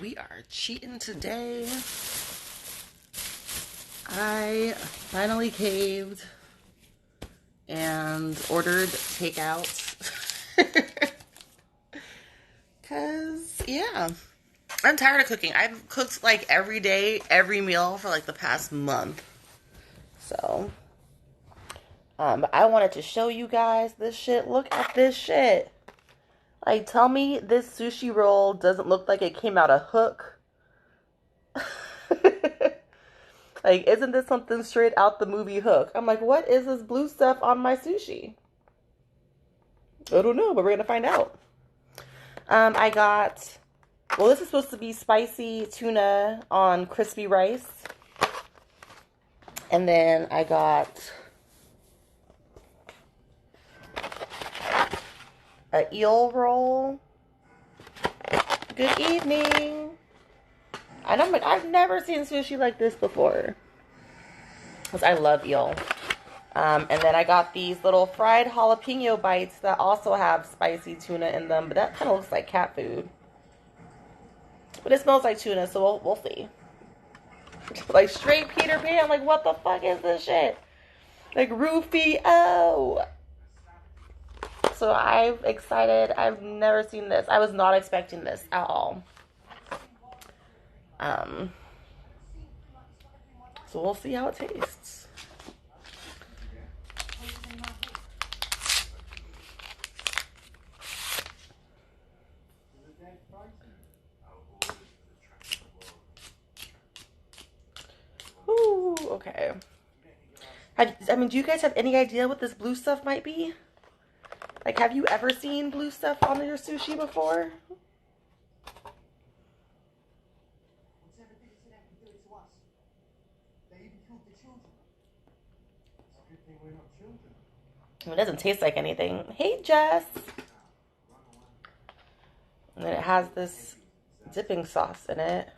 We are cheating today. I finally caved and ordered takeout. Cause yeah, I'm tired of cooking. I've cooked like every day, every meal for like the past month. So, but I wanted to show you guys this shit. Look at this shit. Like, tell me this sushi roll doesn't look like it came out of Hook. Like, isn't this something straight out the movie Hook? I'm like, what is this blue stuff on my sushi? I don't know, but we're gonna find out. I got, well, this is supposed to be spicy tuna on crispy rice. And then I got an eel roll. Good evening. And I'm like, I've never seen sushi like this before. Because I love eel. And then I got these little fried jalapeno bites that also have spicy tuna in them. But that kind of looks like cat food. But it smells like tuna, so we'll see. Like straight Peter Pan. Like, what the fuck is this shit? Like Rufio. So I'm excited. I've never seen this. I was not expecting this at all. So we'll see how it tastes. Ooh, okay. Do you guys have any idea what this blue stuff might be? Like, have you ever seen blue stuff on your sushi before? It doesn't taste like anything. Hey, Jess. And then it has this dipping sauce in it.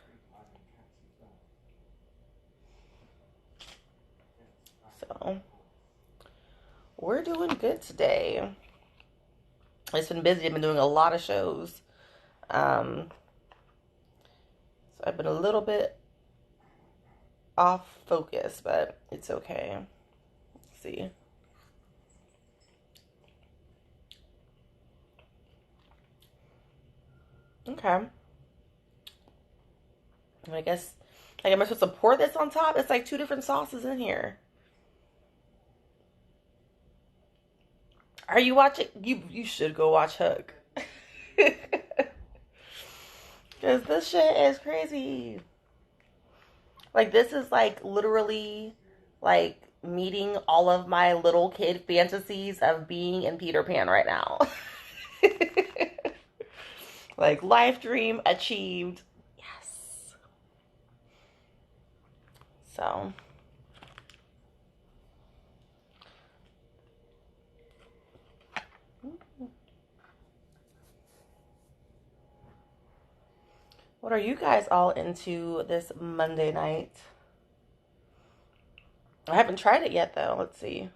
So, we're doing good today. I've been busy. I've been doing a lot of shows. So I've been a little bit off focus, but it's okay. Let's see. Okay. I guess, like, am I supposed to pour this on top? It's like two different sauces in here. Are you watching? You should go watch Hook. Because this shit is crazy. Like, this is like literally like meeting all of my little kid fantasies of being in Peter Pan right now. Like, life dream achieved. Yes. So. What are you guys all into this Monday night? I haven't tried it yet, though. Let's see.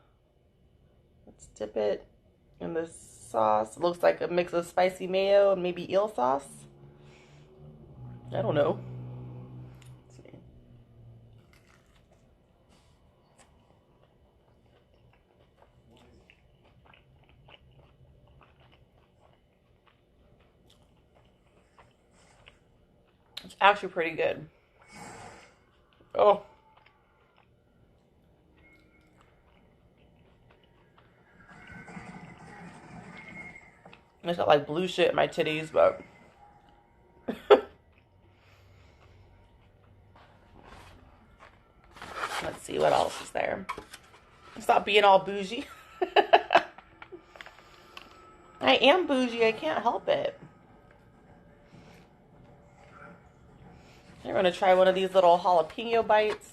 Let's dip it in this sauce. It looks like a mix of spicy mayo and maybe eel sauce. I don't know. Let's see. It's actually pretty good. Oh. It's got like blue shit in my titties, but let's see what else is there. Stop being all bougie. I am bougie. I can't help it. I'm going to try one of these little jalapeno bites.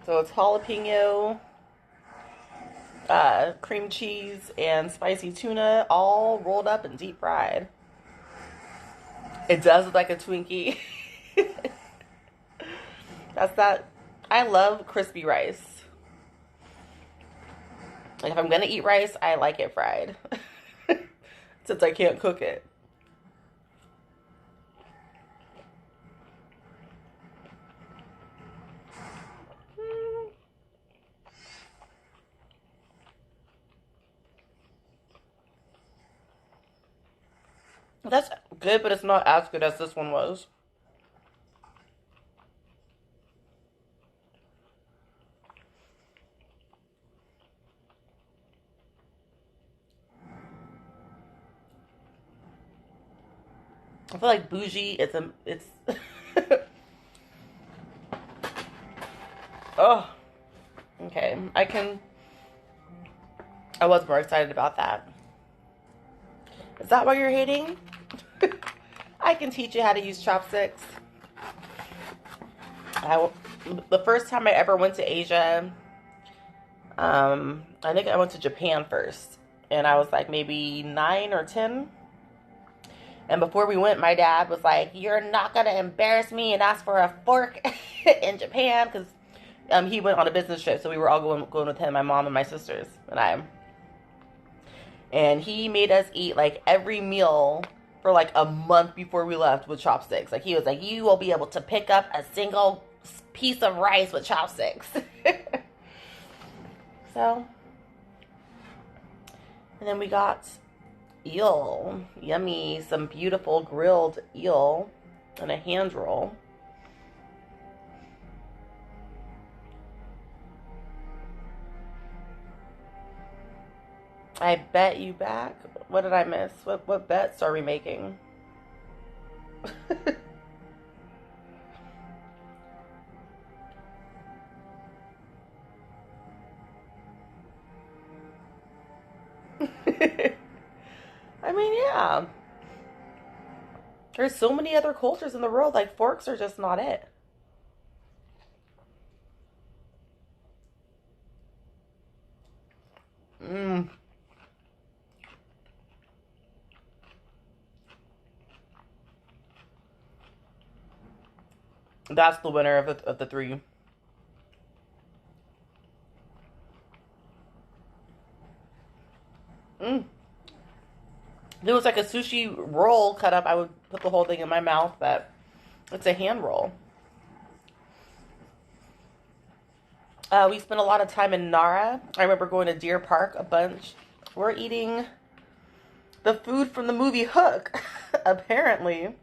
So it's jalapeno, cream cheese, and spicy tuna all rolled up and deep fried. It does look like a Twinkie. That's that. I love crispy rice. Like, if I'm gonna eat rice, I like it fried. Since I can't cook it. That's good, but it's not as good as this one was. I feel like bougie. It's. Oh, okay. I was more excited about that. Is that why you're hating? I can teach you how to use chopsticks. I, the first time I ever went to Asia, I think I went to Japan first, and I was like maybe 9 or 10. And before we went, my dad was like, "You're not gonna embarrass me and ask for a fork in Japan," because he went on a business trip, so we were all going with him, my mom and my sisters and I. And he made us eat like every meal for like a month before we left with chopsticks. Like he was like, "You will be able to pick up a single piece of rice with chopsticks." So, and then we got eel, yummy, some beautiful grilled eel and a hand roll. I bet you back. What did I miss? What bets are we making? I mean, yeah. There's so many other cultures in the world. Like forks are just not it. Mm, that's the winner of the three. Mm. If it was like a sushi roll cut up, I would put the whole thing in my mouth, but it's a hand roll. We spent a lot of time in Nara. I remember going to Deer Park a bunch. We're eating the food from the movie Hook, apparently.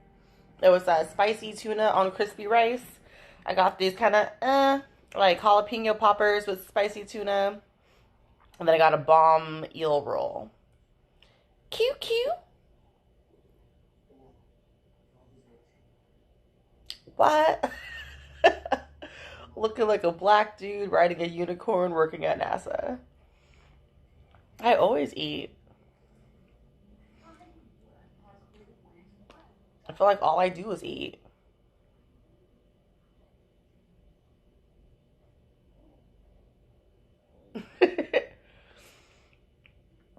It was spicy tuna on crispy rice. I got these kind of like jalapeno poppers with spicy tuna. And then I got a bomb eel roll. Cute, cute. What? Looking like a black dude riding a unicorn working at NASA. I always eat. I feel like all I do is eat.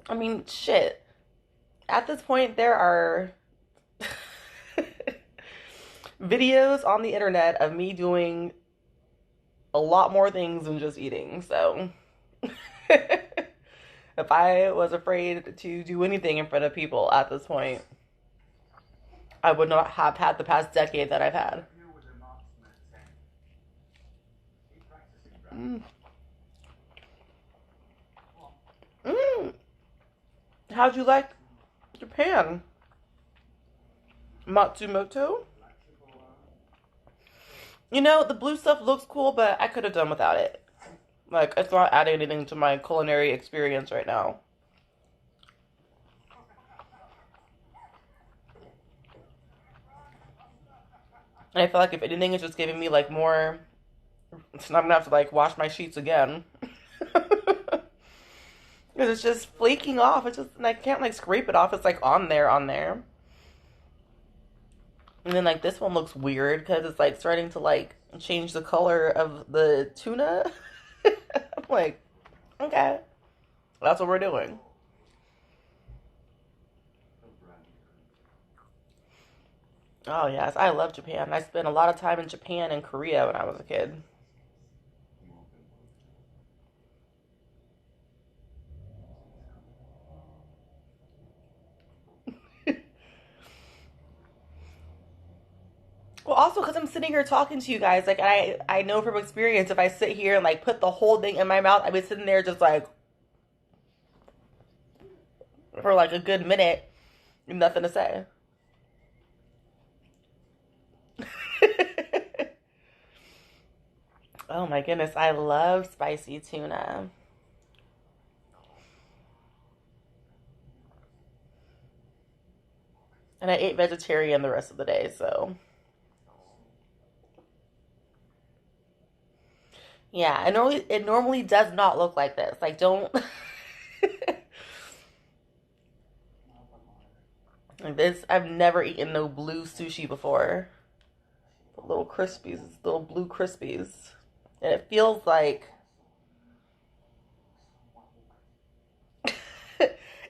I mean, shit. At this point, there are videos on the internet of me doing a lot more things than just eating. So, if I was afraid to do anything in front of people at this point, I would not have had the past decade that I've had. Mm. Mm. How'd you like Japan? Matsumoto? You know, the blue stuff looks cool, but I could have done without it. Like, it's not adding anything to my culinary experience right now. And I feel like if anything, it's just giving me like more. So I'm gonna have to like wash my sheets again. Because it's just flaking off. It's just, and I can't like scrape it off. It's like on there. And then like this one looks weird because it's like starting to like change the color of the tuna. I'm like, okay, that's what we're doing. Oh yes, I love Japan. I spent a lot of time in Japan and Korea when I was a kid. Well, also because I'm sitting here talking to you guys, like I know from experience, if I sit here and like put the whole thing in my mouth, I'd be sitting there just like for like a good minute, nothing to say. Oh my goodness, I love spicy tuna. And I ate vegetarian the rest of the day, so yeah, it normally does not look like this. Like don't like this. I've never eaten no blue sushi before. The little crispies, little blue crispies, and it feels like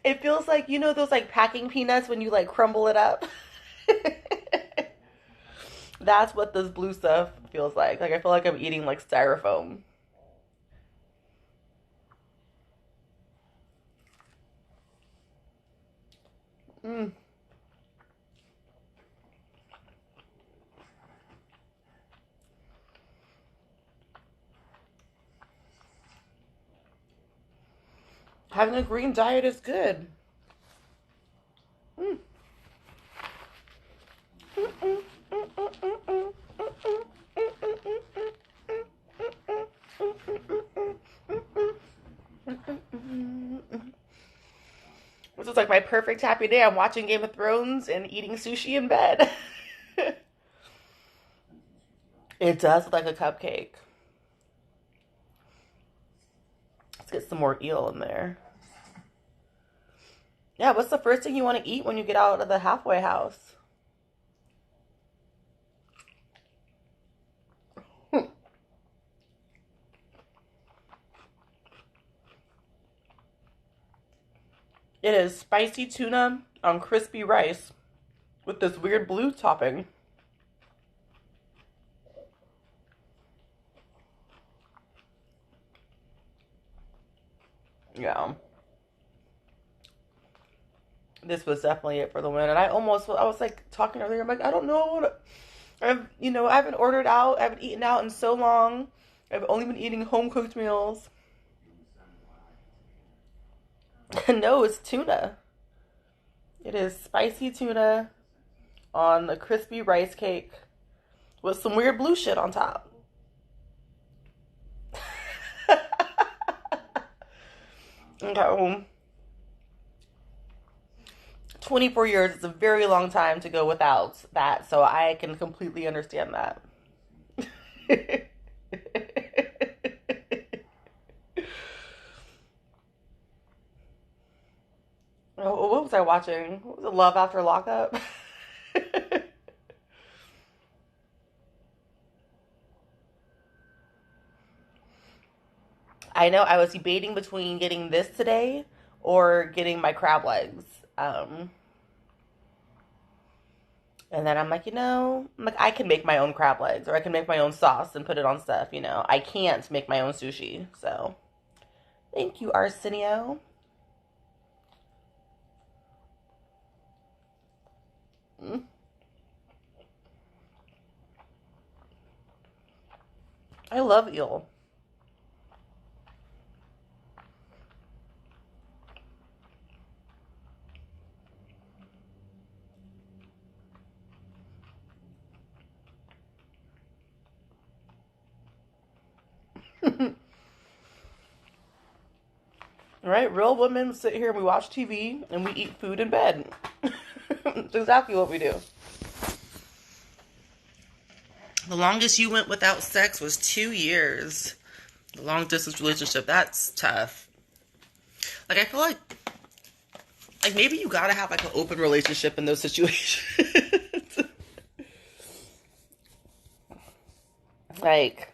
it feels like those like packing peanuts when you like crumble it up. That's what this blue stuff feels like. Like I feel like I'm eating like styrofoam. Mm. Having a green diet is good. Mm. This is like my perfect happy day. I'm watching Game of Thrones and eating sushi in bed. It does look like a cupcake. Let's get some more eel in there. Yeah, what's the first thing you want to eat when you get out of the halfway house? It is spicy tuna on crispy rice with this weird blue topping. Yeah. This was definitely it for the win. And I was like talking earlier, I'm like, I don't know what I haven't ordered out, I haven't eaten out in so long. I've only been eating home cooked meals. No, it's tuna. It is spicy tuna on a crispy rice cake with some weird blue shit on top. Okay. 24 years is a very long time to go without that, so I can completely understand that. Oh, what was I watching? What was it, Love After Lockup? I know I was debating between getting this today or getting my crab legs. Um, and then I'm like, I can make my own crab legs or I can make my own sauce and put it on stuff. I can't make my own sushi. So thank you, Arsenio. Mm. I love eel. Right? Real women sit here and we watch TV and we eat food in bed. That's exactly what we do. The longest you went without sex was 2 years. The long distance relationship, that's tough. Like, I feel like maybe you gotta have like an open relationship in those situations. Like,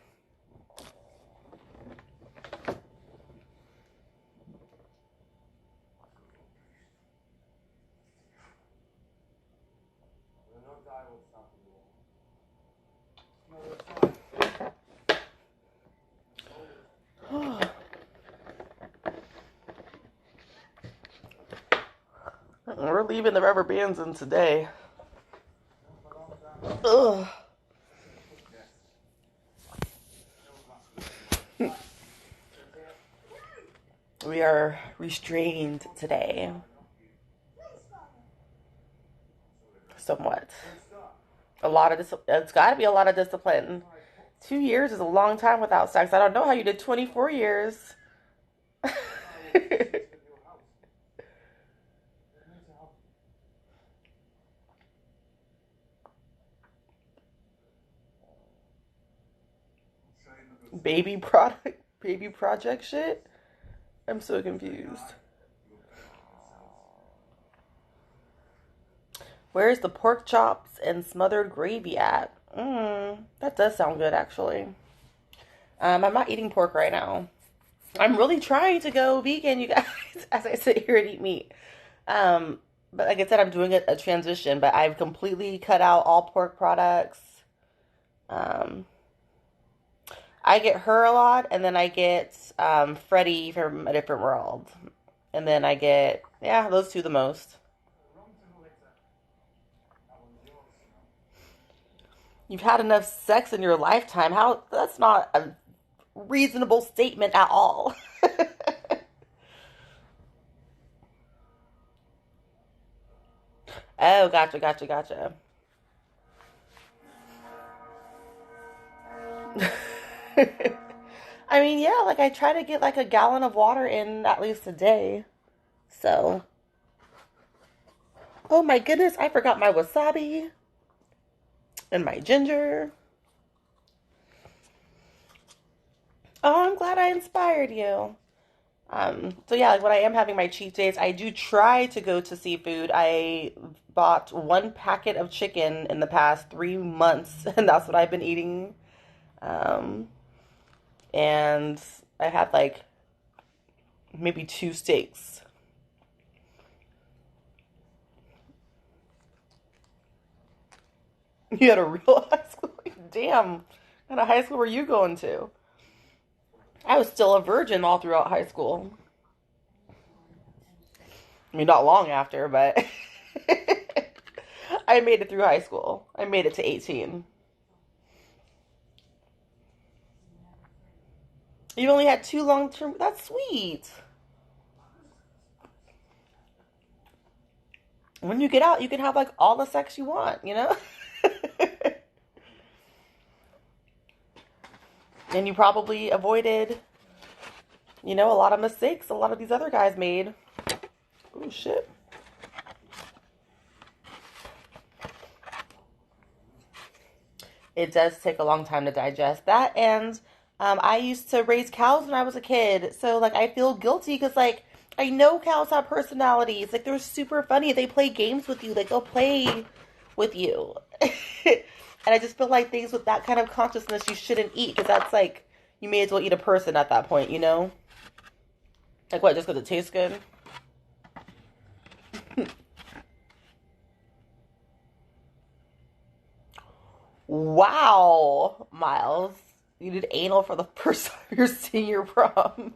we're leaving the rubber bands in today. Ugh. We are restrained today. Somewhat. A lot of it's got to be a lot of discipline 2 years is a long time without sex. I don't know how you did 24 years. Baby project shit. I'm so confused. Where's the pork chops and smothered gravy at? That does sound good, actually. I'm not eating pork right now. I'm really trying to go vegan, you guys, as I sit here and eat meat. Um, but like I said, I'm doing a transition, but I've completely cut out all pork products. Um, I get her a lot, and then I get Freddie from A Different World. And then I get, yeah, those two the most. You've had enough sex in your lifetime. How? That's not a reasonable statement at all. Oh, gotcha, gotcha, gotcha. I mean, yeah, like I try to get like a gallon of water in at least a day. So, oh my goodness, I forgot my wasabi and my ginger. Oh, I'm glad I inspired you. So yeah, like when I am having my cheat days, I do try to go to seafood. I bought one packet of chicken in the past 3 months, and that's what I've been eating. Um, and I had like maybe two steaks. You had a real high school? Damn. What kind of high school were you going to? I was still a virgin all throughout high school. I mean, not long after, but I made it through high school. I made it to 18. You only had two long term. That's sweet. When you get out, you can have like all the sex you want, you know? And you probably avoided, a lot of mistakes a lot of these other guys made. Oh, shit. It does take a long time to digest that. And I used to raise cows when I was a kid. So, like, I feel guilty because, like, I know cows have personalities. Like, they're super funny. They play games with you, like, they'll play with you. And I just feel like things with that kind of consciousness you shouldn't eat because that's like, you may as well eat a person at that point, you know? Like, what, just because it tastes good? Wow, Miles. You did anal for the first time of your senior prom.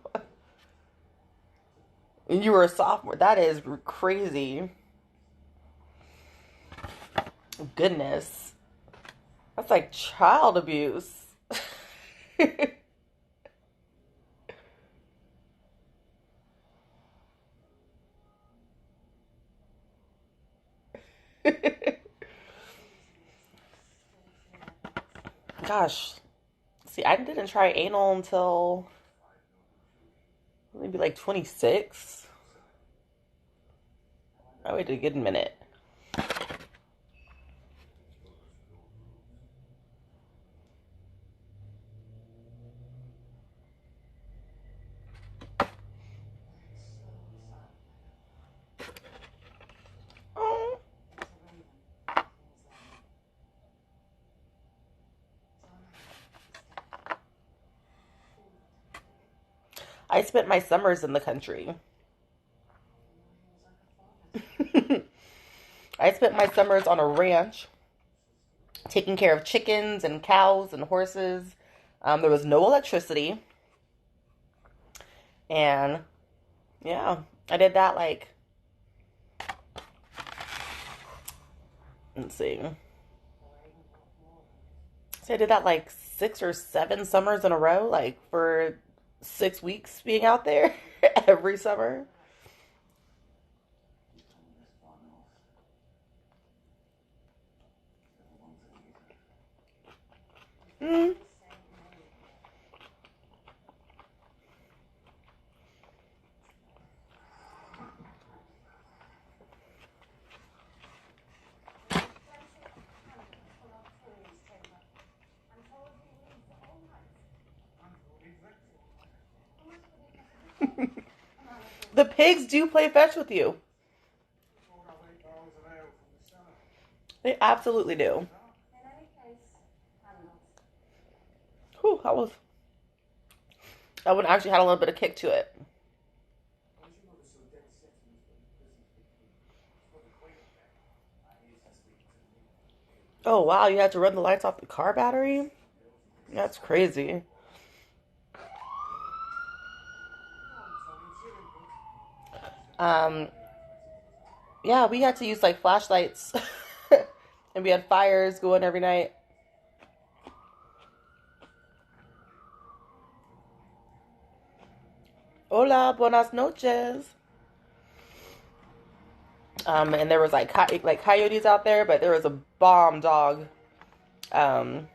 And you were a sophomore. That is crazy. Goodness. That's like child abuse. Gosh. See, I didn't try anal until maybe like 26. I waited a good minute. Oh. I spent my summers in the country. I spent my summers on a ranch taking care of chickens and cows and horses. There was no electricity. And yeah, I did that like, let's see. So I did that like 6 or 7 summers in a row, like for 6 weeks being out there every summer. Mm. The pigs do play fetch with you. They absolutely do. Whew, that one actually had a little bit of kick to it. Oh wow, you had to run the lights off the car battery? That's crazy. Um, yeah, we had to use like flashlights, and we had fires going every night. Hola, buenas noches. And there was like coyotes out there, but there was a bomb dog, um,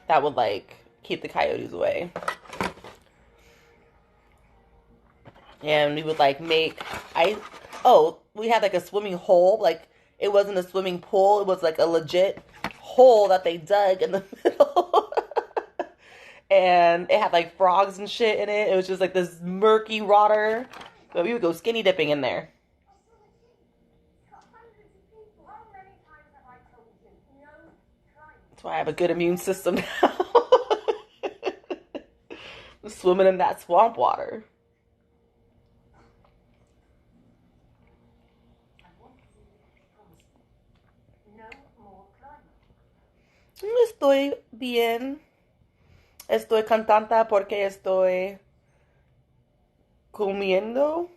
that would like keep the coyotes away. And we would like make ice. Oh, we had like a swimming hole. Like it wasn't a swimming pool. It was like a legit hole that they dug in the middle. And it had like frogs and shit in it. It was just like this murky water. But we would go skinny dipping in there. That's why I have a good immune system now. Swimming in that swamp water. Estoy bien. Estoy contenta porque estoy comiendo.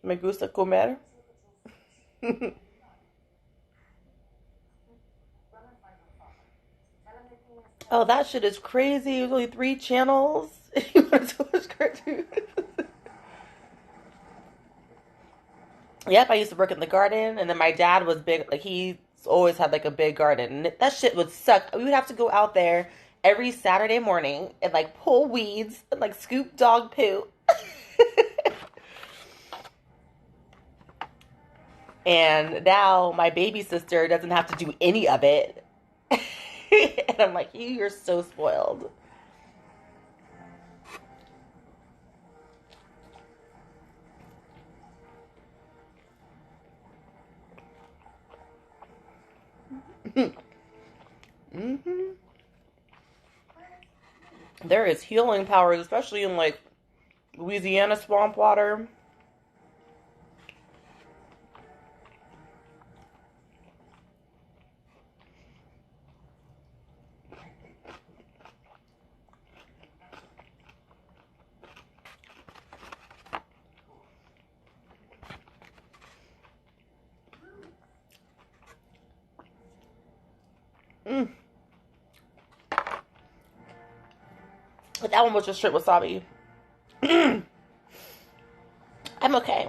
Me gusta comer. Oh, that shit is crazy. It was only 3 channels. You want to watch cartoons? Yep, I used to work in the garden, and then my dad was big. Like he always had like a big garden. And that shit would suck. We would have to go out there every Saturday morning and like pull weeds and like scoop dog poo. And now my baby sister doesn't have to do any of it. And I'm like, you're so spoiled. Mm-hmm. There is healing powers, especially in like Louisiana swamp water. Mm. But that one was just straight wasabi. I'm okay.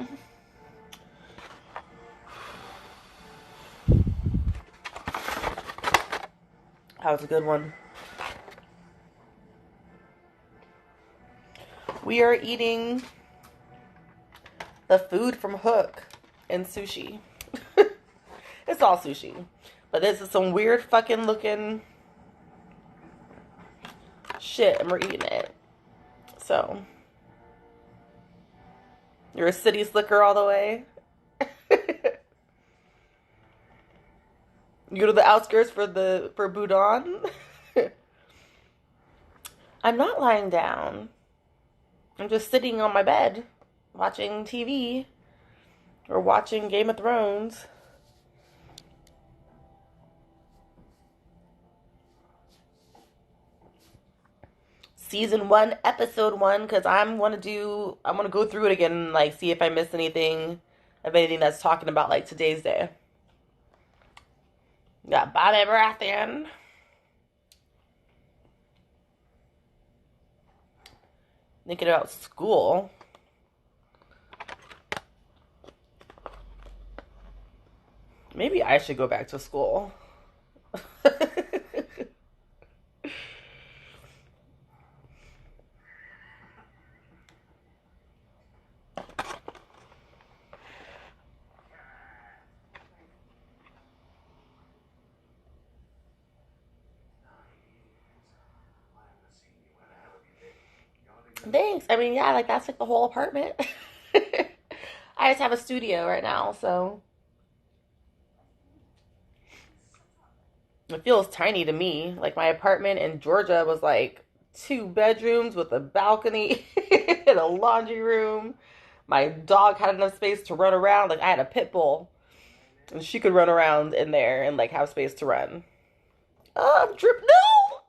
That was a good one. We are eating the food from Hook and sushi. It's all sushi. But this is some weird fucking looking shit, and we're eating it. So, you're a city slicker all the way. You go to the outskirts for Budon. I'm not lying down. I'm just sitting on my bed watching TV or watching Game of Thrones. Season 1, episode 1, because I want to go through it again and like see if I missed anything that's talking about like today's day. Got Bobby Baratheon. Thinking about school. Maybe I should go back to school. Thanks. I mean, yeah, like that's like the whole apartment. I just have a studio right now, so it feels tiny to me. Like my apartment in Georgia was like 2 bedrooms with a balcony and a laundry room. My dog had enough space to run around. Like I had a pit bull, and she could run around in there and like have space to run. Drip. No.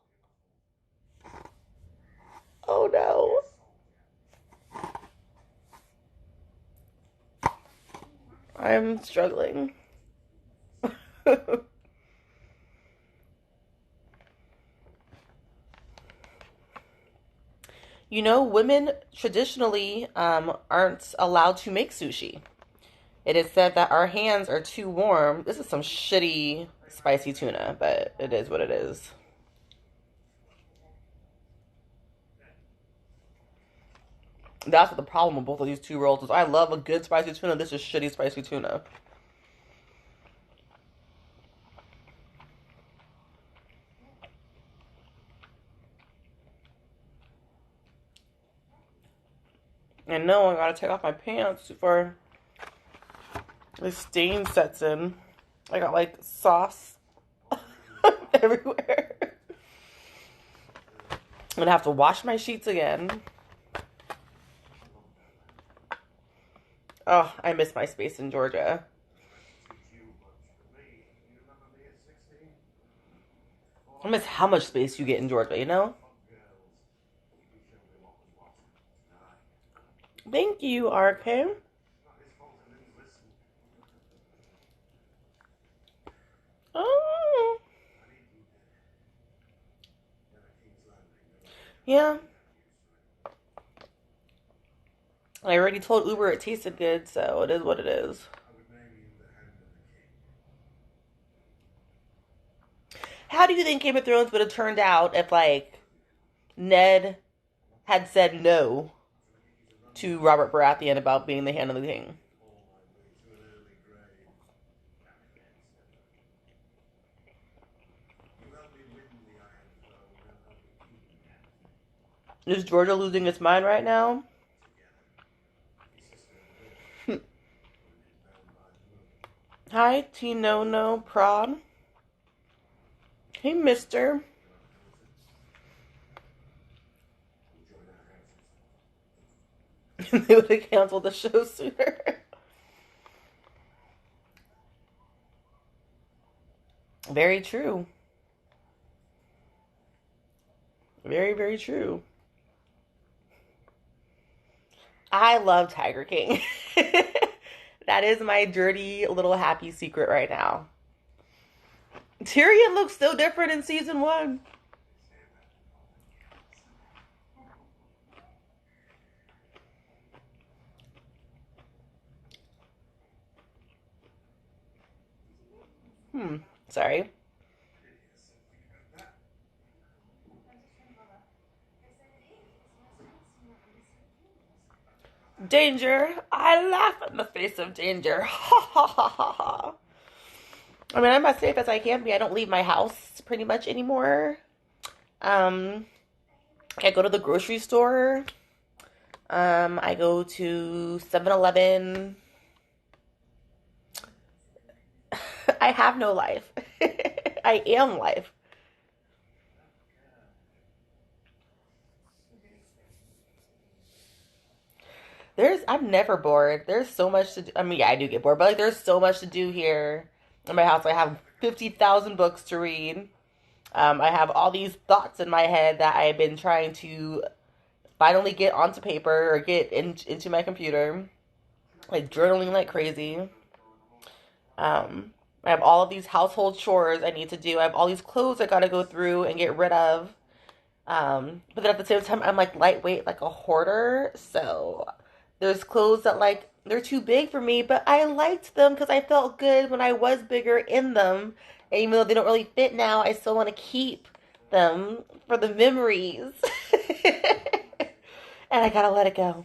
Oh no. I'm struggling. You know, women traditionally aren't allowed to make sushi. It is said that our hands are too warm. This is some shitty spicy tuna, but it is what it is. That's what the problem with both of these two rolls is. I love a good spicy tuna. This is shitty spicy tuna. And no, I gotta take off my pants before the stain sets in. I got like sauce everywhere. I'm gonna have to wash my sheets again. Oh, I miss my space in Georgia. I miss how much space you get in Georgia, you know? Thank you, RK. Oh, yeah. I already told Uber it tasted good, so it is what it is. How do you think Game of Thrones would have turned out if, like, Ned had said no to Robert Baratheon about being the Hand of the King? Is Georgia losing its mind right now? Hi, Tino No Prod. Hey, mister. They would have canceled the show sooner. Very true. Very, very true. I love Tiger King. That is my dirty little happy secret right now. Tyrion looks so different in season 1. Sorry. Danger. I laugh in the face of danger. Ha ha ha ha ha. I mean, I'm as safe as I can be. I don't leave my house pretty much anymore. Um, I go to the grocery store. I go to 7-Eleven. I have no life. I am life. I'm never bored. There's so much to do. I mean, yeah, I do get bored, but like, there's so much to do here in my house. I have 50,000 books to read. I have all these thoughts in my head that I've been trying to finally get onto paper or get into my computer. Like journaling like crazy. I have all of these household chores I need to do. I have all these clothes I gotta go through and get rid of. But then at the same time, I'm like lightweight, like a hoarder. So there's clothes that like they're too big for me, but I liked them because I felt good when I was bigger in them. And even though they don't really fit now, I still want to keep them for the memories. And I gotta let it go.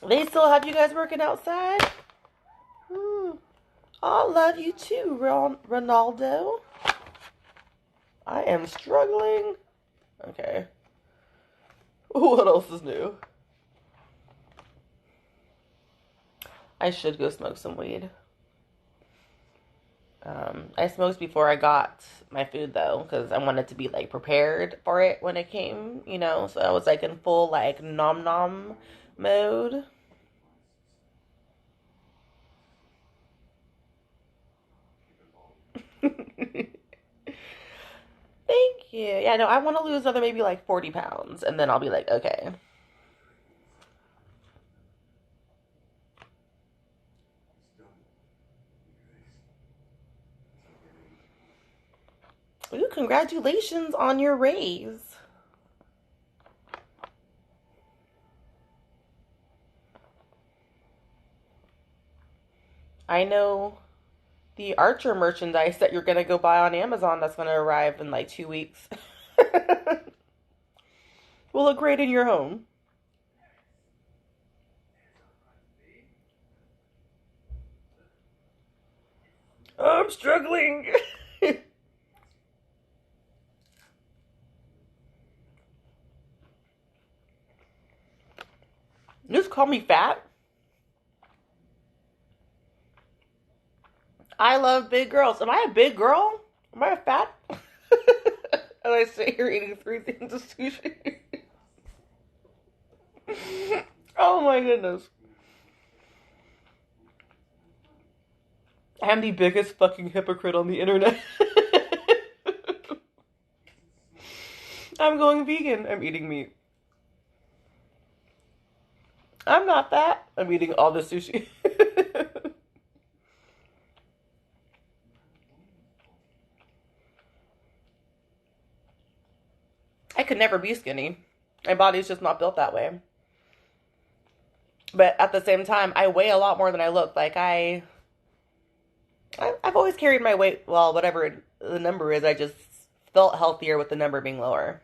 They still have you guys working outside? Hmm. I love you too, Ronaldo. I am struggling. Okay. What else is new? I should go smoke some weed. I smoked before I got my food though, because I wanted to be like prepared for it when it came, you know. So I was like in full like nom nom mode. Thank you. Yeah, no, I want to lose another maybe like 40 pounds, and then I'll be like, okay. Ooh, congratulations on your raise. I know the Archer merchandise that you're gonna go buy on Amazon that's gonna arrive in like 2 weeks. Will look great in your home. I'm struggling. Just call me fat. I love big girls. Am I a big girl? Am I a fat? And I sit here eating 3 things of sushi. Oh my goodness. I'm the biggest fucking hypocrite on the internet. I'm going vegan. I'm eating meat. I'm not fat. I'm eating all the sushi. I could never be skinny. My body's just not built that way. But at the same time, I weigh a lot more than I look. Like I've always carried my weight well, whatever the number is. I just felt healthier with the number being lower.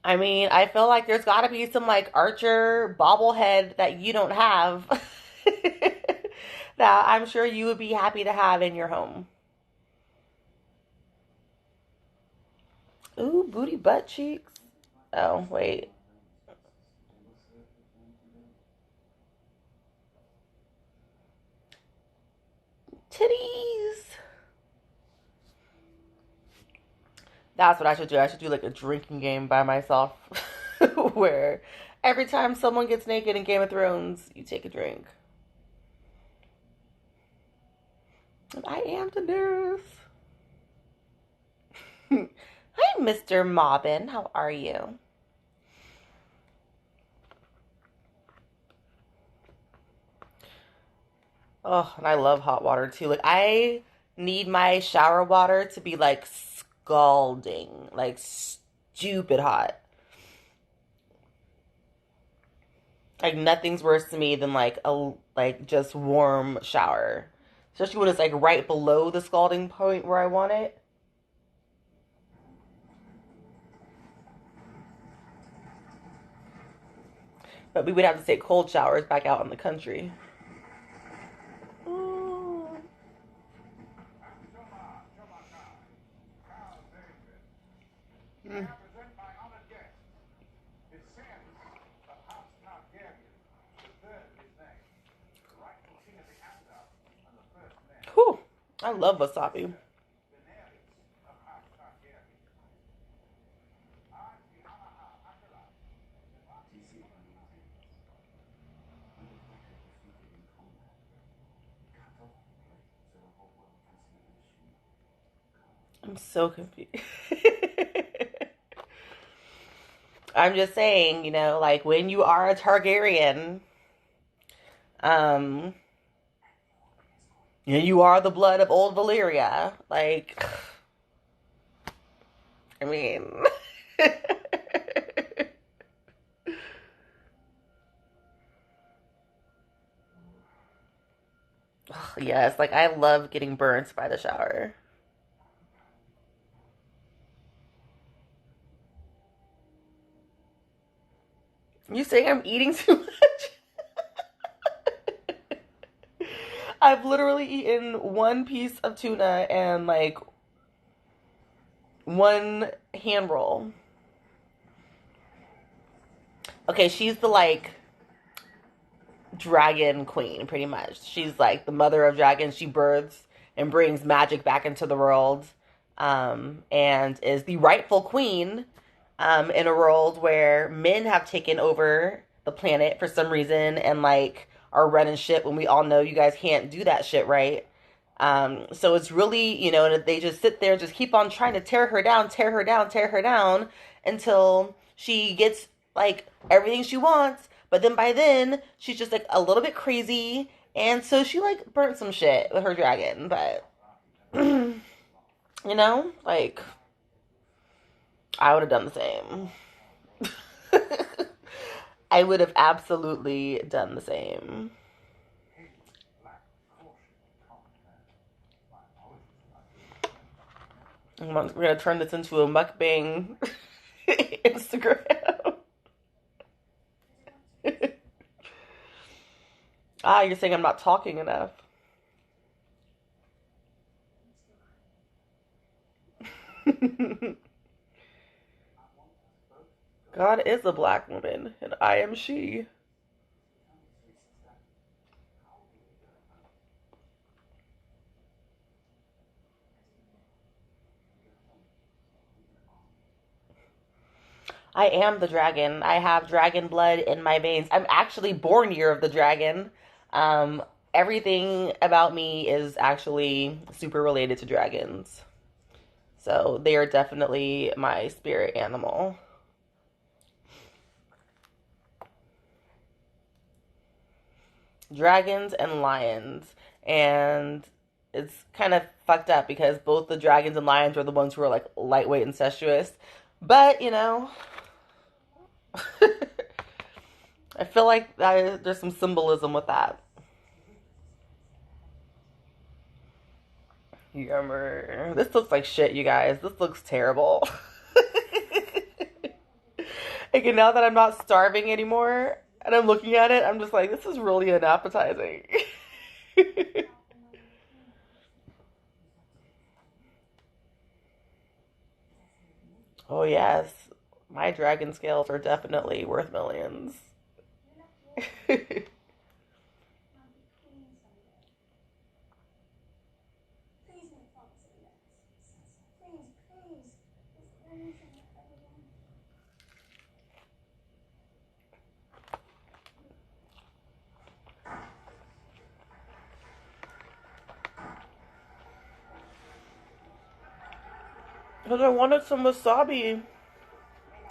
I mean, I feel like there's got to be some like Archer bobblehead that you don't have that I'm sure you would be happy to have in your home. Ooh, booty butt cheeks. Oh, wait. Titties. That's what I should do. I should do like a drinking game by myself where every time someone gets naked in Game of Thrones, you take a drink. And I am Daenerys. Hi, Mr. Mobbin. How are you? Oh, and I love hot water too. Like I need my shower water to be like scalding, like stupid hot. Like nothing's worse to me than like a like just warm shower. Especially when it's like right below the scalding point where I want it. But we would have to take cold showers back out in the country. Ooh. Mm. Whew. I love wasabi. I'm so confused. I'm just saying, like when you are a Targaryen, um, you are the blood of old Valyria. Like, I mean, yes, like I love getting burnt by the shower. You saying I'm eating too much? I've literally eaten one piece of tuna and like one hand roll. Okay, she's the like dragon queen, pretty much. She's like the mother of dragons. She births and brings magic back into the world, and is the rightful queen, in a world where men have taken over the planet for some reason and like are running shit when we all know you guys can't do that shit, right? So it's really, they just sit there and just keep on trying to tear her down, tear her down, tear her down until she gets like everything she wants. But then by then, she's just like a little bit crazy. And so she like burnt some shit with her dragon. But, like I would have done the same. I would have absolutely done the same. We're gonna turn this into a mukbang Instagram. You're saying I'm not talking enough. God is a black woman, and I am she. I am the dragon. I have dragon blood in my veins. I'm actually born year of the dragon. Um, Everything about me is actually super related to dragons. So they are definitely my spirit animal. Dragons and lions. And it's kind of fucked up because both the dragons and lions are the ones who are like lightweight incestuous. But, I feel like there's some symbolism with that. Yummer. This looks like shit, you guys. This looks terrible. Like, now that I'm not starving anymore and I'm looking at it, I'm just like, this is really unappetizing. Oh, yes. My dragon scales are definitely worth millions. Because I wanted some wasabi.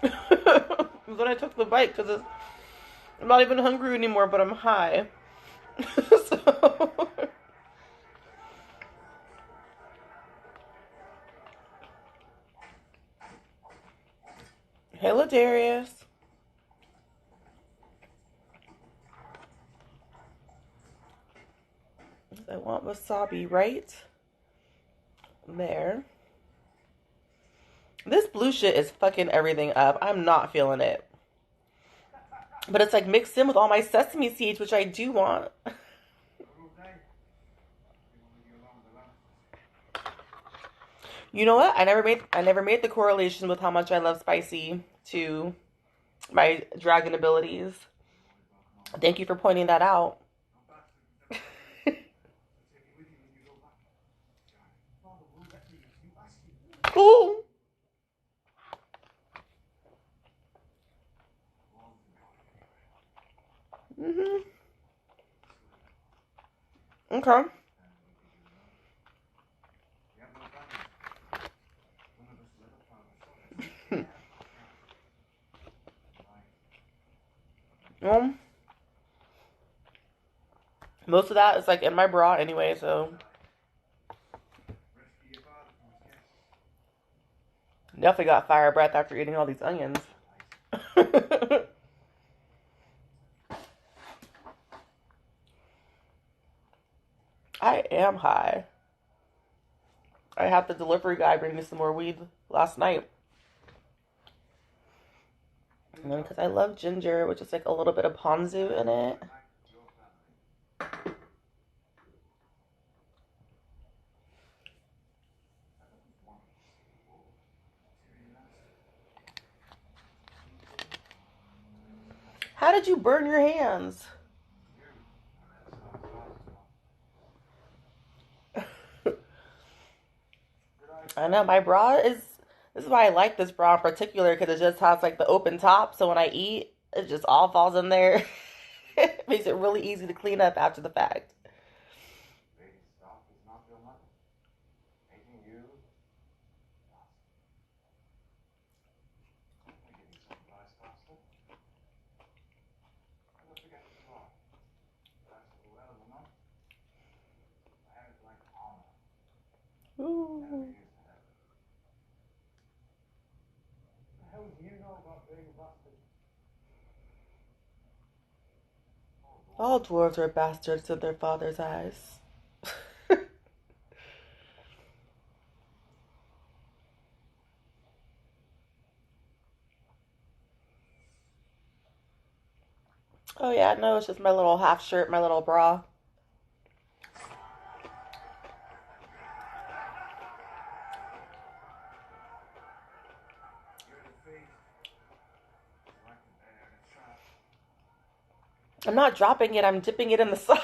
Then I took the bite because I'm not even hungry anymore, but I'm high. So... Hello, Darius. I want wasabi right there. This blue shit is fucking everything up. I'm not feeling it. But it's like mixed in with all my sesame seeds, which I do want. You know what? I never made the correlation with how much I love spicy to my dragon abilities. Thank you for pointing that out. Cool. Mhm. Okay. Well, most of that is like in my bra anyway, so definitely got fire breath after eating all these onions. I am high. I had the delivery guy bring me some more weed last night. And then because I love ginger, which is like a little bit of ponzu in it. How did you burn your hands? I know my bra is. This is why I like this bra in particular because it just has like the open top. So when I eat, it just all falls in there. It makes it really easy to clean up after the fact. Ooh. All dwarves are bastards in their father's eyes. Oh yeah, no, it's just my little half shirt, my little bra. I'm not dropping it, I'm dipping it in the sauce.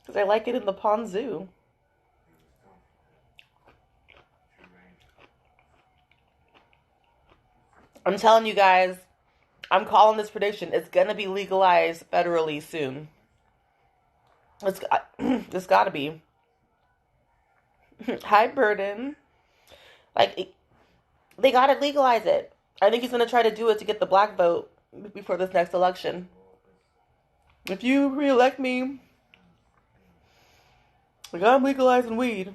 Because I like it in the ponzu. I'm telling you guys, I'm calling this prediction. It's going to be legalized federally soon. It's got to be. High burden. Like, they got to legalize it. I think he's going to try to do it to get the black vote before this next election. If you reelect me, like I'm legalizing weed.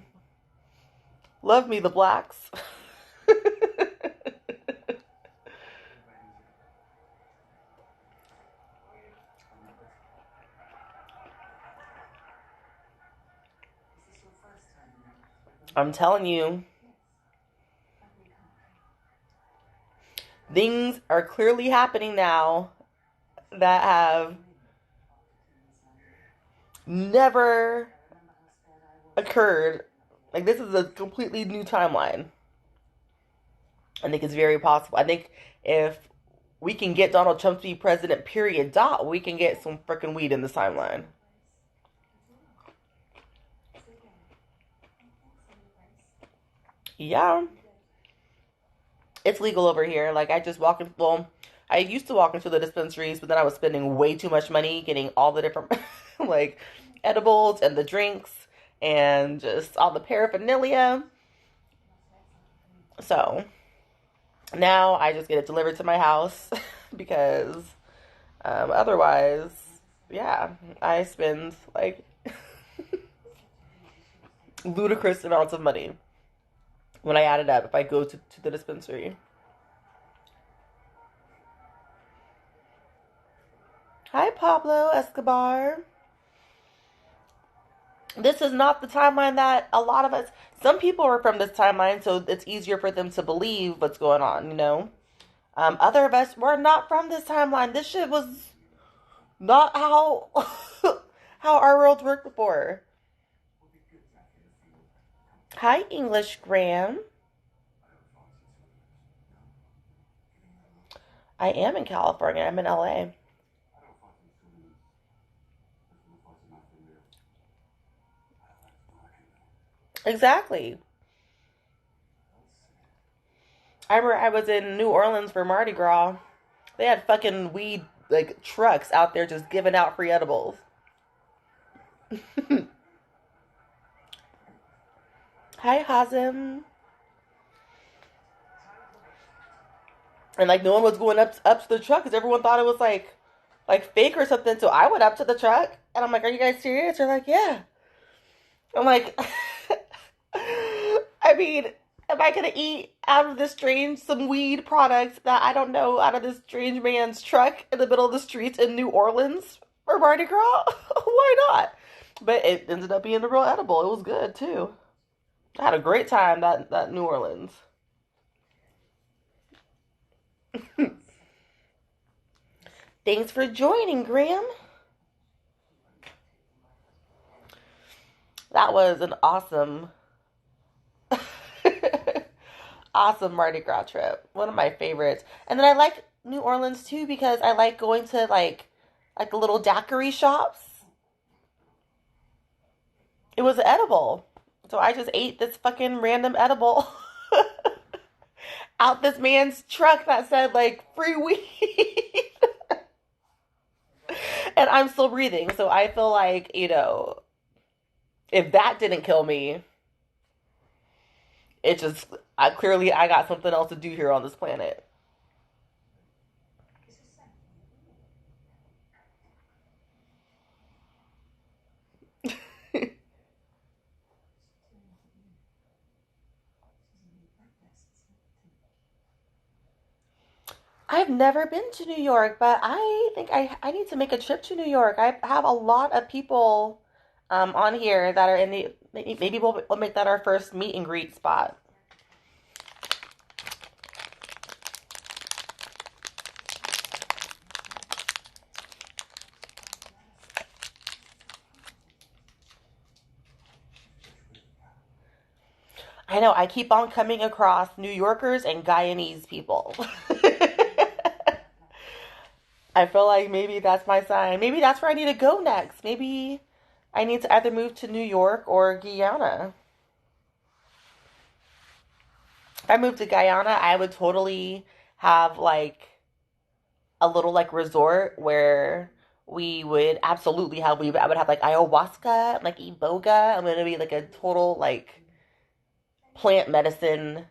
Love me, the blacks. I'm telling you, things are clearly happening now that have never occurred. Like, this is a completely new timeline. I think it's very possible. I think if we can get Donald Trump to be president, period, dot, we can get some freaking weed in this timeline. Yeah. It's legal over here. Like, I just walk in, well, I used to walk into the dispensaries, but then I was spending way too much money getting all the different, like, edibles and the drinks and just all the paraphernalia. So now I just get it delivered to my house because otherwise, yeah, I spend like ludicrous amounts of money when I add it up if I go to the dispensary. Hi, Pablo Escobar. This is not the timeline that a lot of us, some people are from this timeline, so it's easier for them to believe what's going on, you know? Other of us were not from this timeline. This shit was not how how our world worked before. Hi, English Graham. I am in California. I'm in LA. Exactly. I remember I was in New Orleans for Mardi Gras. They had fucking weed like trucks out there just giving out free edibles. Hi, Hazim. And like no one was going up to the truck because everyone thought it was like fake or something. So I went up to the truck and I'm like, "Are you guys serious?" They're like, "Yeah." I'm like, I mean, am I gonna eat out of this strange some weed products that I don't know out of this strange man's truck in the middle of the streets in New Orleans for Mardi Gras? Why not? But it ended up being a real edible. It was good too. I had a great time that New Orleans. Thanks for joining, Graham. That was an awesome Awesome Mardi Gras trip. One of my favorites. And then I like New Orleans too because I like going to like the little daiquiri shops. It was edible. So I just ate this fucking random edible out this man's truck that said like free weed. And I'm still breathing. So I feel like, if that didn't kill me, it just I got something else to do here on this planet. I've never been to New York, but I think I need to make a trip to New York. I have a lot of people on here that are in the maybe we'll make that our first meet and greet spot. I know I keep on coming across New Yorkers and Guyanese people. I feel like maybe that's my sign. Maybe that's where I need to go next. Maybe I need to either move to New York or Guyana. If I moved to Guyana, I would totally have like a little like resort where we would absolutely have I would have like ayahuasca, like iboga. I'm gonna be like a total like plant medicine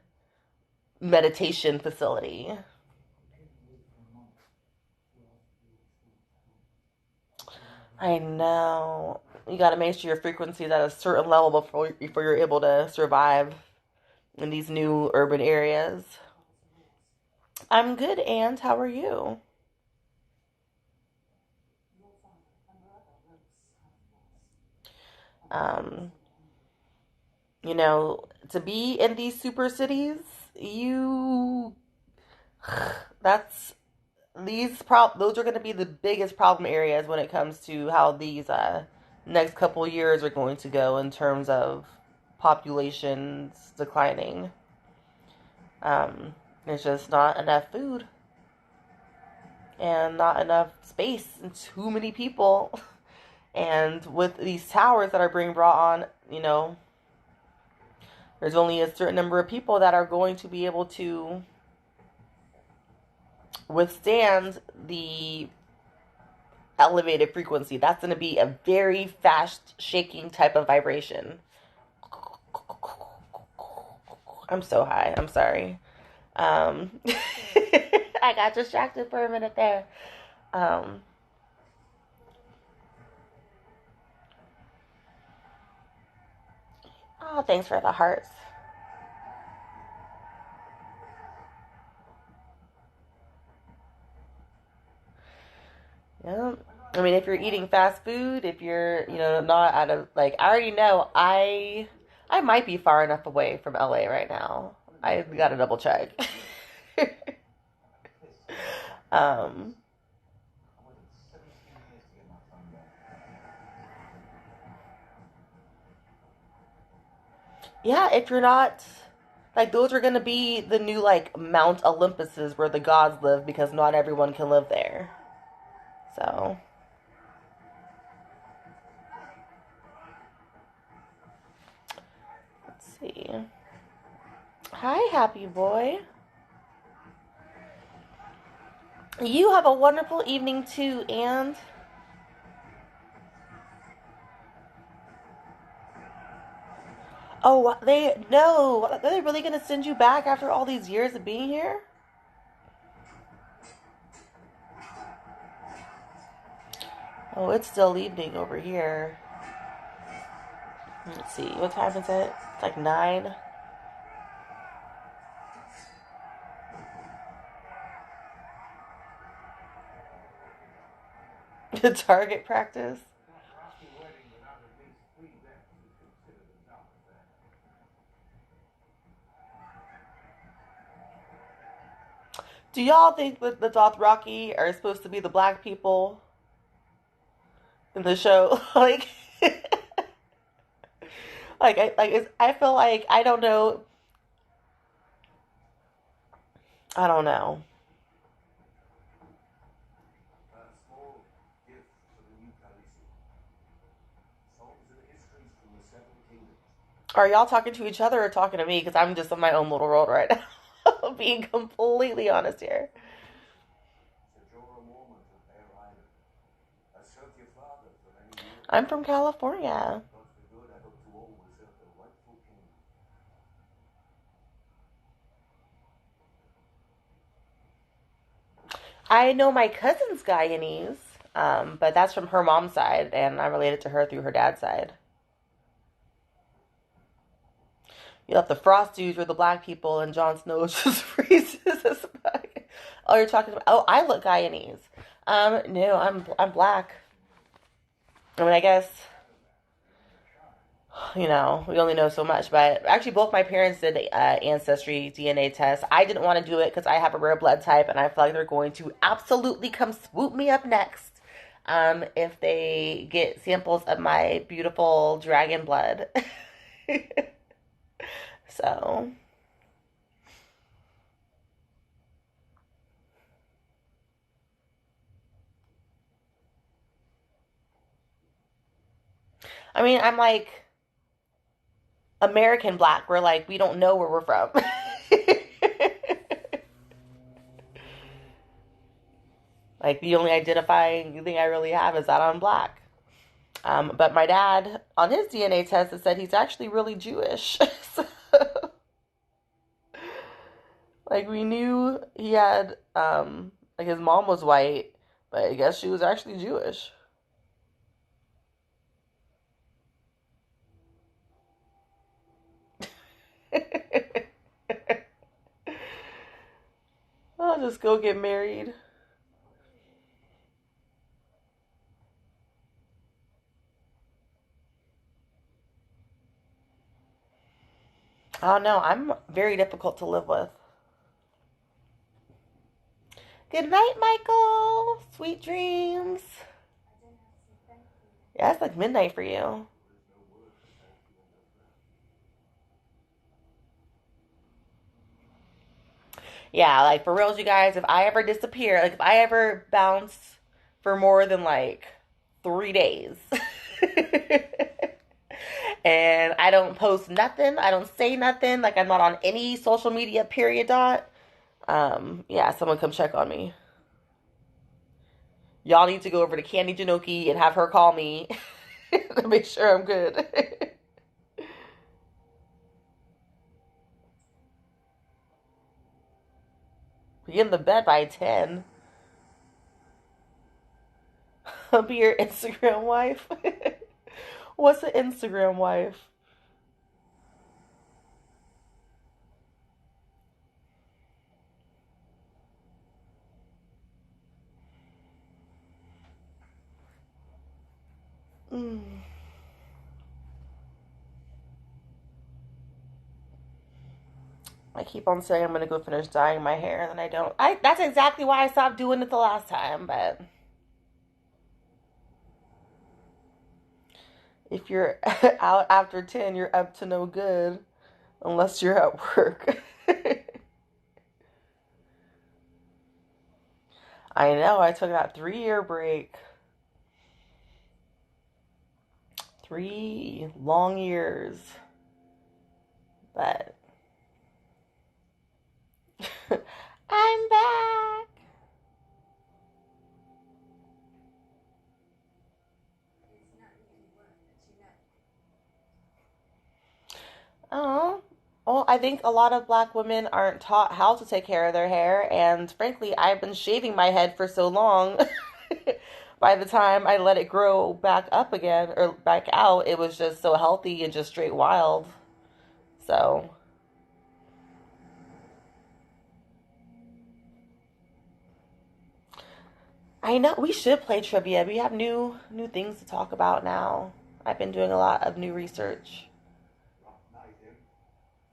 meditation facility. I know. You got to make sure your frequency is at a certain level before you're able to survive in these new urban areas. I'm good, and how are you? Um, to be in these super cities, you that's those are going to be the biggest problem areas when it comes to how these next couple years are going to go in terms of populations declining. There's just not enough food and not enough space and too many people. And with these towers that are being brought on, there's only a certain number of people that are going to be able to withstand the elevated frequency. That's going to be a very fast shaking type of vibration. I'm so high. I'm sorry. I got distracted for a minute there. Um, oh, thanks for the hearts. Yeah. I mean, if you're eating fast food, if you're, not out of like, I already know I might be far enough away from LA right now. I got to double check. um, yeah, if you're not like those are gonna be the new like Mount Olympuses where the gods live because not everyone can live there. So let's see. Hi, happy boy. You have a wonderful evening too, and oh, they no, are they really gonna send you back after all these years of being here? Oh, it's still evening over here. Let's see, what time is it? It's like 9. The target practice. Do y'all think that the Dothraki are supposed to be the black people in the show? I feel like I don't know. I don't know. Are y'all talking to each other or talking to me? Because I'm just in my own little world right now. Being completely honest here. I'm from California. I know my cousin's Guyanese, but that's from her mom's side, and I'm related to her through her dad's side. You have the frost dudes or the black people, and Jon Snow just freezes as fuck. Oh, you're talking about? Oh, I look Guyanese. No, I'm black. I mean, I guess we only know so much. But actually, both my parents did ancestry DNA tests. I didn't want to do it because I have a rare blood type, and I feel like they're going to absolutely come swoop me up next. If they get samples of my beautiful dragon blood. So, I mean, I'm like American black. We're like, we don't know where we're from. Like, the only identifying thing I really have is that I'm black. But my dad, on his DNA test, it said he's actually really Jewish. So, like, we knew he had, like, his mom was white, but I guess she was actually Jewish. I'll just go get married. I don't know. I'm very difficult to live with. Good night, Michael. Sweet dreams. Yeah, it's like midnight for you. Yeah, like for reals, you guys, if I ever disappear, like if I ever bounce for more than like 3 days and I don't post nothing, I don't say nothing, like I'm not on any social media, period dot, yeah, someone come check on me. Y'all need to go over to Candy Janoki and have her call me to make sure I'm good. Be in the bed by 10. I'll be your Instagram wife. What's an Instagram wife? Mm. I keep on saying I'm gonna go finish dyeing my hair, and then I don't. That's exactly why I stopped doing it the last time. But if you're out after 10, you're up to no good unless you're at work. I know. I took that 3 year break. 3 long years. But I'm back. Oh. Well, I think a lot of black women aren't taught how to take care of their hair, and frankly, I've been shaving my head for so long. By the time I let it grow back up again or back out, it was just so healthy and just straight wild. So, I know we should play trivia. We have new things to talk about now. I've been doing a lot of new research.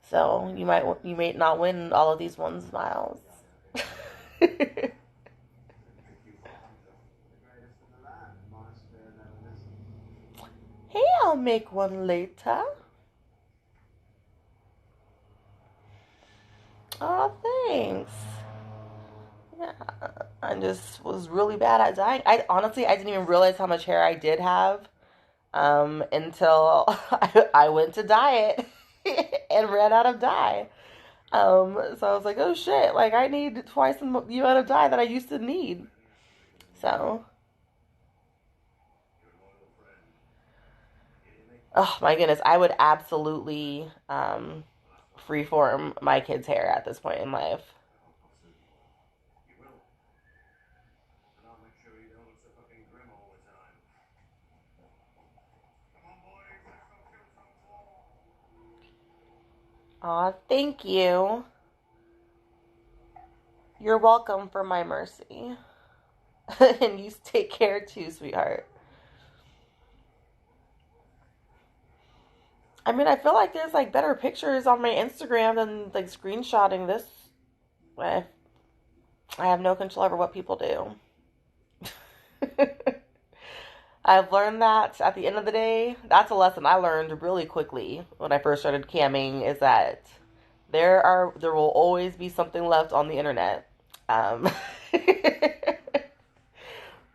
So, you may not win all of these ones, Miles. Hey, I'll make one later. Oh, thanks. Yeah, I just was really bad at dyeing. I honestly, I didn't even realize how much hair I did have until I went to dye it and ran out of dye. So I was like, oh shit, like I need twice the amount of dye that I used to need. So, oh my goodness, I would absolutely freeform my kids' hair at this point in life. Aw, thank you. You're welcome for my mercy. And you take care too, sweetheart. I mean, I feel like there's like better pictures on my Instagram than like screenshotting this. I, I have no control over what people do. I've learned that at the end of the day, that's a lesson I learned really quickly when I first started camming is that there will always be something left on the internet. Um,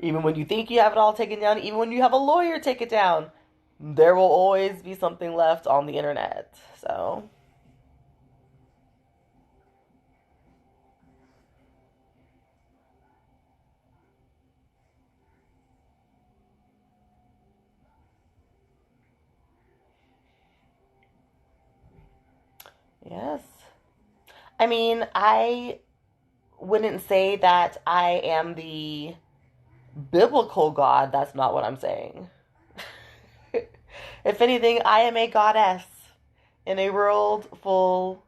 even when you think you have it all taken down, even when you have a lawyer take it down, there will always be something left on the internet. So, yes. I mean, I wouldn't say that I am the biblical God. That's not what I'm saying. If anything, I am a goddess in a world full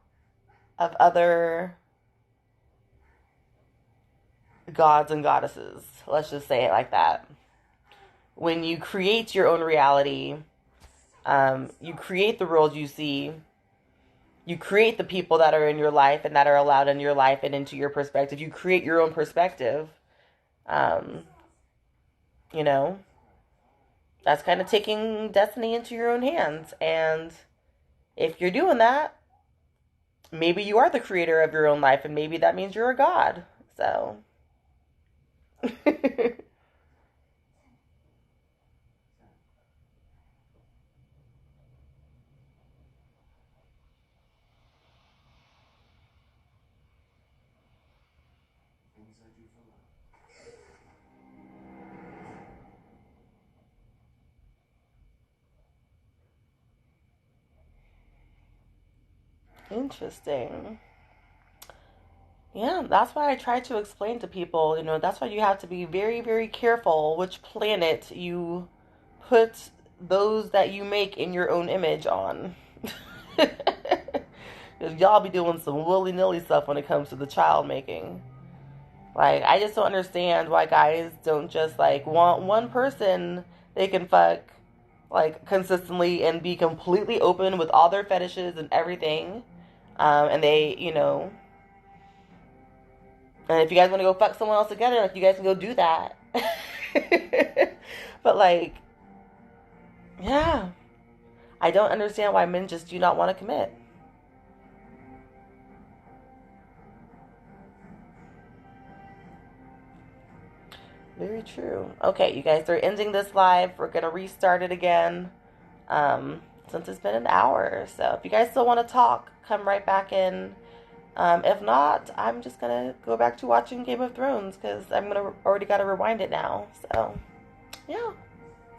of other gods and goddesses. Let's just say it like that. When you create your own reality, you create the world you see, you create the people that are in your life and that are allowed in your life and into your perspective. You create your own perspective. Um, you know, that's kind of taking destiny into your own hands. And if you're doing that, maybe you are the creator of your own life, and maybe that means you're a god. So, interesting. Yeah, that's why I try to explain to people, that's why you have to be very, very careful which planet you put those that you make in your own image on. Because y'all be doing some willy nilly stuff when it comes to the child making. Like, I just don't understand why guys don't just, like, want one person they can fuck, like, consistently and be completely open with all their fetishes and everything. And and if you guys want to go fuck someone else together, like, you guys can go do that. But, like, yeah. I don't understand why men just do not want to commit. Very true. Okay, you guys are ending this live. We're going to restart it again since it's been an hour. So if you guys still want to talk, come right back in. If not, I'm just going to go back to watching Game of Thrones because I'm going to already got to rewind it now. So, yeah.